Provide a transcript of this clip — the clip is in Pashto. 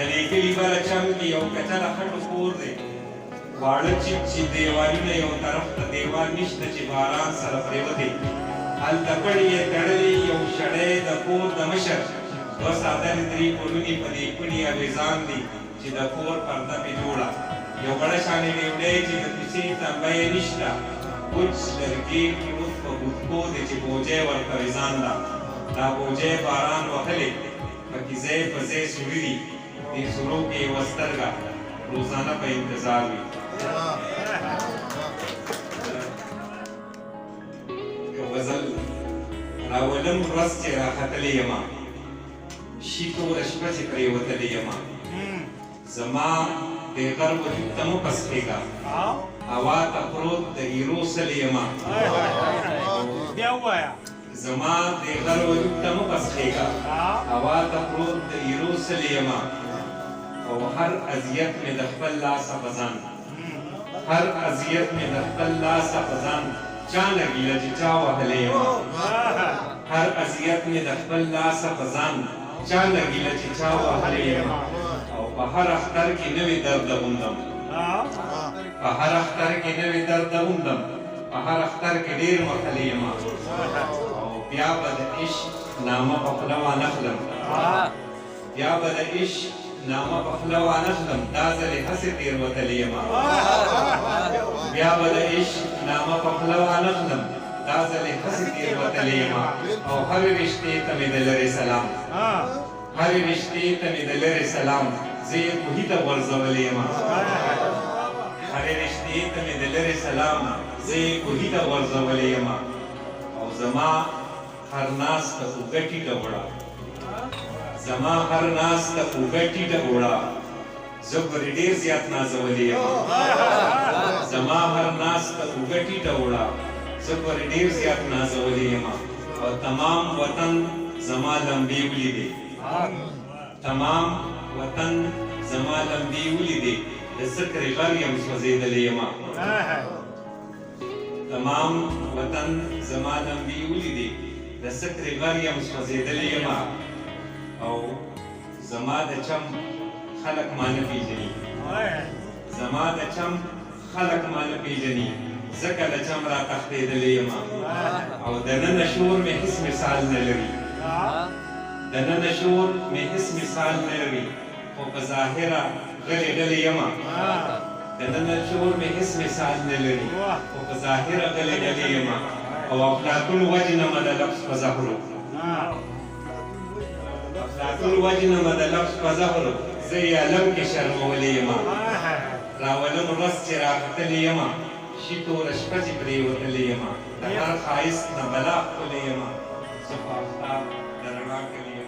لیکلي بله چم کې یو کچله خټو کور دی واړه چیپ چې دیوالونه یو طرف ته دیوال نشته چې باران سره پرېوتې هلته کړي یې تړلي یو شړی د کور د مشر دوه څادرې درې پوړوني په دې کوني اویزان دي چې د کور پرده پې جوړه یو غړه شانې ډیوډۍ چې د کوڅې تنبه یې نشته کوچ لرګي کې اوس په ګوتکو دی چې بوجۍ ورته ویزان ده دا بوجۍ باران وهلې پکې ځای په ځای سوري دي دې سورو کې یوه سترګه روزانه په انتظار وي یو غزل راولم ورځ چې راختلې یمه شي توره شپه چې پرېوتلې یمه زما د غر وجود ته مه پسخېږه هوا ته پروت د ایرو سلې یمه زما د غر وجود ته مه پسخېږه هوا ته پروت د ایرو سلې یمه او هر اذیت مې د خپل لاسه په ځان هر اذیت مې د خپل لاسه په ځان چا نه ګیله چې چا وهلې یمه هر اذیت مې د خپل لاسه په ځان چا نه ګیله چې چا وهلې یمه او په هر اختر کې نوې درده غوندم په هر اختر کې نوې درده غوندم په هر اختر کې ډېر وهلې یمه او بیا به د عشق نامه په خوله وانخلم بیا به د عشق نامه په خوله وانخلم دا ځل یې هسې تېروتلې یمه بیا به د عشق نامه په خوله وانخلم دا ځل یې هسې تېروتلې یمه او هرې رشتې ته مې د لرې سلام هرې رشتې ته مې د لرې سلام زه یې کوهي ته غورځولې یمه هرې رشتې ته مې د لرې سلام زه یې کوهي ته غورځولې یمه او زما هر ناز ته اوږه ټیټه وړه زما هر ناز ته اوږه ټیټه وړه زه پرې ډېر زیات نازولې یمه زما هر ناز ته اوږه ټیټه وړه زه پرې ډېر زیات نازولې یمه او تمام وطن زما لمبې ولیدې تمام وطن زما لمبې ولیدې د سکرې غر یم سوځېدلې یمه تمام وطن زما لمبې ولیدې د سکرې غر یم سوځېدلې یمه او زما د چم خلق ما نه پېژني زما د چم خلق ما نه پېژني ځکه له چم را تښتېدلې یمه او دننه شور مې هېڅ مثال نه لري دننه شور مې هېڅ مثال نه لري خو په ظاهره غلې غلې یمه دننه شور مې هېڅ مثال نه لري خو په ظاهره غلې غلې یمه او افلاطون وجنمه د لفظ په زهرو افلاطون وجنمه د لفظ په زهرو زه یې علم کې شرمولې یمه راولم ورځ چې راختلې یمه شي توره شپه چې پرېوتلې یمه د هر ښایست نه بلا ښکلې یمه زه په آفتاب د رڼا کلي